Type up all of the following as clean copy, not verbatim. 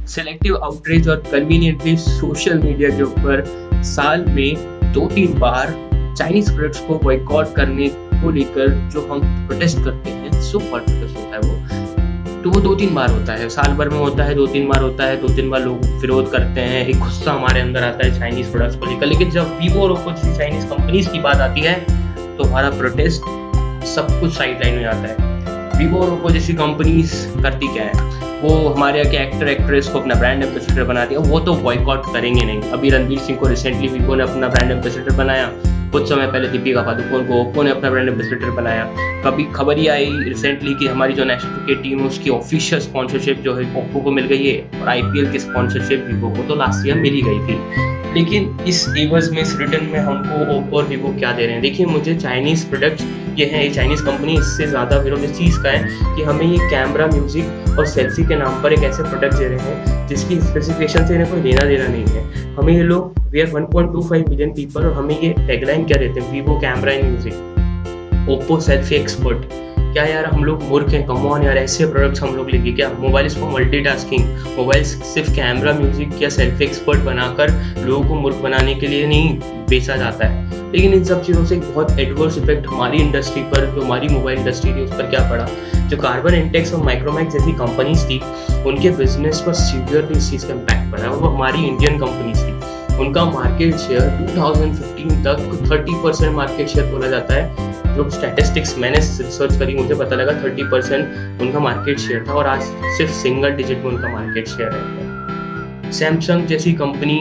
Selective outreach और conveniently social media के ऊपर साल में 2-3 बार चाइनीज प्रोडक्ट्स को बॉयकॉट करने को लेकर जो हम प्रोटेस्ट करते हैं, सो कॉल्ड प्रोटेस्ट होता है वो, तो वो 2-3 बार होता है, साल भर में होता है, 2-3 बार होता है, 2-3 बार लोग विरोध करते हैं, एक गुस्सा हमारे अंदर आता है चाइनीज प्रोडक्ट्स को लेकर। लेकिन जब वीवो और ओप्पो जैसी चाइनीज कंपनीज की बात आती है तो हमारा प्रोटेस्ट सब कुछ साइड लाइन में जाता है। वीवो और ओप्पो जैसी कंपनीज करती क्या है, वो हमारे यहाँ के एक्टर एक्ट्रेस को अपना ब्रांड एम्बेसडर बनाती है, वो तो बॉयकॉट करेंगे नहीं। अभी रणवीर सिंह को रिसेंटली वीवो ने अपना ब्रांड एम्बेसडर बनाया, कुछ समय पहले दीपिका पादुकोण को ओप्पो ने अपना ब्रांड एम्बेसडर बनाया। कभी खबर ही आई रिसेंटली कि हमारी जो नेशनल क्रिकेट टीम है उसकी ऑफिशियल स्पॉन्सरशिप जो है ओप्पो को मिल गई है और आईपीएल की स्पॉन्सरशिप वीवो को तो लास्ट ईयर मिल ही गई थी। लेकिन इस एवज में, इस रिटर्न में हमको ओप्पो और वीवो क्या दे रहे हैं? देखिए, मुझे चाइनीज प्रोडक्ट्स ये है, चाइनीज कंपनी, इससे ज़्यादा विरोध इस चीज़ का है कि हमें ये कैमरा, म्यूजिक और सेल्फी के नाम पर एक ऐसे प्रोडक्ट दे रहे हैं जिसकी स्पेसिफिकेशन से इन्हें कोई लेना देना नहीं है। हमें ये लोग, वी आर 1.25 बिलियन पीपल, और हमें ये टैगलाइन क्या देते हैं, Vivo camera and music, Oppo selfie expert. क्या यार हम लोग मूर्ख हैं? कम ऑन यार, ऐसे प्रोडक्ट्स हम लोग लेके क्या? मोबाइल फॉर मल्टीटास्किंग, मोबाइल सिर्फ कैमरा, म्यूजिक या सेल्फी एक्सपर्ट बनाकर लोगों को मूर्ख बनाने के लिए नहीं बेचा जाता है। लेकिन इन सब चीज़ों से बहुत एडवर्स इफेक्ट हमारी इंडस्ट्री पर, जो हमारी मोबाइल इंडस्ट्री थी उस पर क्या पड़ा? जो कार्बन इंटेक्स और माइक्रोमैक्स जैसी कंपनीज थी उनके बिजनेस पर सीवियरली इस चीज़ का इम्पैक्ट पड़ा, और वो हमारी इंडियन कंपनीज थी। उनका मार्केट शेयर 2015 तक 30% मार्केट शेयर बोला जाता है। जो स्टैटिस्टिक्स मैंने रिसर्च करी, मुझे पता लगा 30% उनका मार्केट शेयर था, और आज सिर्फ सिंगल डिजिट में उनका मार्केट शेयर है। सैमसंग जैसी कंपनी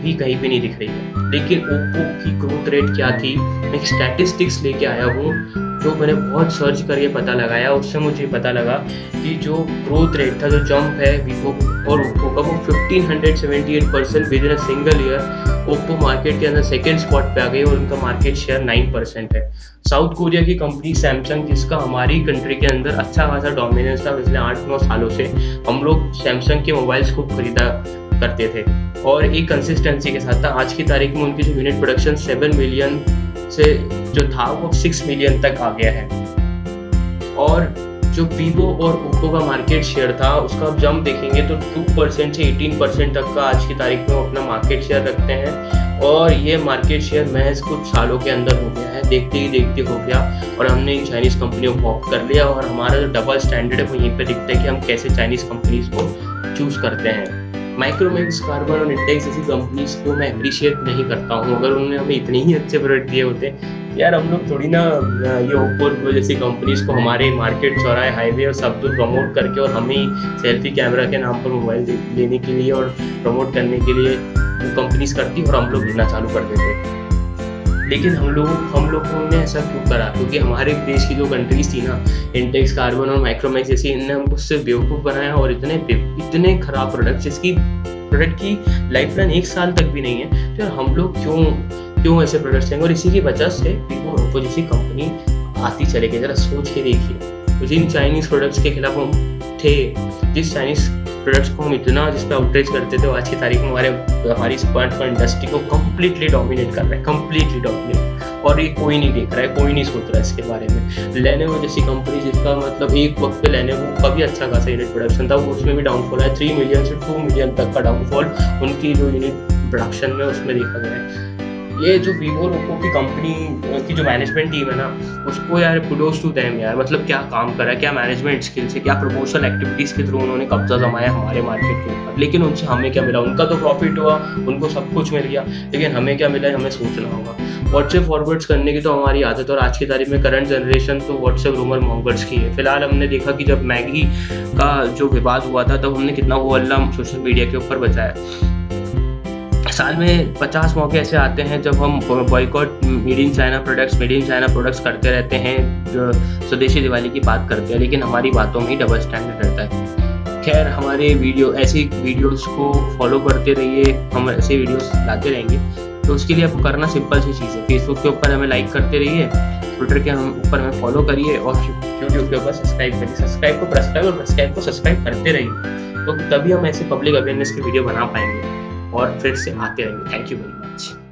भी कहीं भी नहीं दिख रही है। लेकिन ओप्पो की ग्रोथ रेट क्या थी, मैं एक स्टैटिस्टिक्स लेके आया हूँ जो मैंने बहुत सर्च करके पता लगाया। उससे मुझे पता लगा कि जो ग्रोथ रेट था, जो जंप है वीवो और ओप्पो का, वो 1578% with in a single year. Oppo market के अंदर सेकेंड स्पॉट पे आ गई और उनका मार्केट शेयर 9% है। साउथ कोरिया की कंपनी सैमसंग, जिसका हमारी कंट्री के अंदर अच्छा खासा डोमिनेंस था पिछले 8-9 सालों से, हम लोग सैमसंग के मोबाइल्स को खरीदा करते थे और एक कंसिस्टेंसी के साथ था। आज की तारीख में उनकी जो यूनिट प्रोडक्शन 7 मिलियन से जो था वो 6 मिलियन तक आ गया है। और जो वीवो और ओप्पो का मार्केट शेयर था उसका आप जंप देखेंगे तो 2% से 18% तक का आज की तारीख में वो अपना मार्केट शेयर रखते हैं। और ये मार्केट शेयर महज कुछ सालों के अंदर हो गया है, देखते ही देखते हो गया, और हमने इन चाइनीज़ कंपनियों को ऑप्ट कर लिया। और हमारा जो डबल स्टैंडर्ड है वो यहीं पे दिखता है कि हम कैसे चाइनीज़ कंपनीज को चूज़ करते हैं। माइक्रोमैक्स, कार्बन और इंटेक्स जैसी कंपनीज को मैं अप्रिशिएट नहीं करता हूँ। अगर उन्होंने हमें इतने ही अच्छे प्रोडक्ट दिए होते यार, हम लोग थोड़ी ना ये ओप्पो जैसी कंपनीज को हमारे मार्केट, चौराहे, हाईवे और सब कुछ प्रमोट करके और हमें सेल्फी कैमरा के नाम पर मोबाइल लेने के लिए और प्रमोट करने के लिए वो कंपनीज करती और हम लोग लेना चालू कर देते। लेकिन हम लोगों ने ऐसा क्यों करा? क्योंकि हमारे देश की जो कंट्रीज थी ना, इंटेक्स, कार्बन और माइक्रोमैक्स जैसी, इनने हमको सिर्फ बेवकूफ़ बनाया और इतने खराब प्रोडक्ट जिसकी प्रोडक्ट की लाइफ लाइन 1 साल तक भी नहीं है। तो हम लोग क्यों ऐसे प्रोडक्ट्स लेंगे? और इसी की वजह से वीवो और ओप्पो जैसी कंपनी आती चले गई। जरा सोच के देखिए, तो जिन चाइनीज़ प्रोडक्ट्स के खिलाफ हम थे, जिस चाइनीज़ प्रोडक्ट्स को हम इतना जिस पर आउटरीच करते थे, आज की तारीख में हमारी स्मार्टफोन इंडस्ट्री को कम्प्लीटली डोमिनेट कर रहा है, कम्प्लीटली डोमिनेट। और ये कोई नहीं देख रहा है, कोई नहीं सोच रहा है इसके बारे में। लेनोवो जैसी कंपनी, जिसका मतलब एक वक्त पे लेनोवो का भी अच्छा खासा यूनिट प्रोडक्शन था, वो उसमें भी डाउनफॉल है। 3 मिलियन से 2 मिलियन तक का डाउनफॉल उनकी जो यूनिट प्रोडक्शन में उसमें देखा गया है। ये जो वीवो और ओप्पो की कंपनी की जो मैनेजमेंट टीम है ना, उसको यार कुडोस टू देम यार। मतलब क्या काम करा है, क्या मैनेजमेंट स्किल से, क्या प्रमोशनल एक्टिविटीज़ के थ्रू उन्होंने कब्जा जमाया हमारे मार्केट के ऊपर। लेकिन उनसे हमें क्या मिला? उनका तो प्रॉफिट हुआ, उनको सब कुछ मिल गया, लेकिन हमें क्या मिला है हमें सोचना होगा। व्हाट्सएप फॉरवर्ड्स करने की तो हमारी आदत, और आज की तारीख में करंट जनरेशन तो व्हाट्सएप रूमर मॉन्गर्स की है। फिलहाल हमने देखा कि जब मैगी का जो विवाद हुआ था तब हमने कितना वो अल्लाह सोशल मीडिया के ऊपर बचाया। साल में 50 मौके ऐसे आते हैं जब हम boycott made in China products करते रहते हैं, जो स्वदेशी दिवाली की बात करते हैं, लेकिन हमारी बातों में ही डबल स्टैंडर्ड रहता है। खैर, हमारे ऐसी वीडियोस को फॉलो करते रहिए, हम ऐसे वीडियोस लाते रहेंगे। तो उसके लिए आपको करना सिंपल सी चीज़ है, फेसबुक के ऊपर हमें लाइक करते रहिए, ट्विटर के ऊपर हमें फॉलो करिए, और यूट्यूब के ऊपर सब्सक्राइब करिए। सब्सक्राइब को सब्सक्राइब करते रहिए, तो तभी हम ऐसे पब्लिक अवेयरनेस की वीडियो बना पाएंगे और फिर से आते रहेंगे। Thank you very much.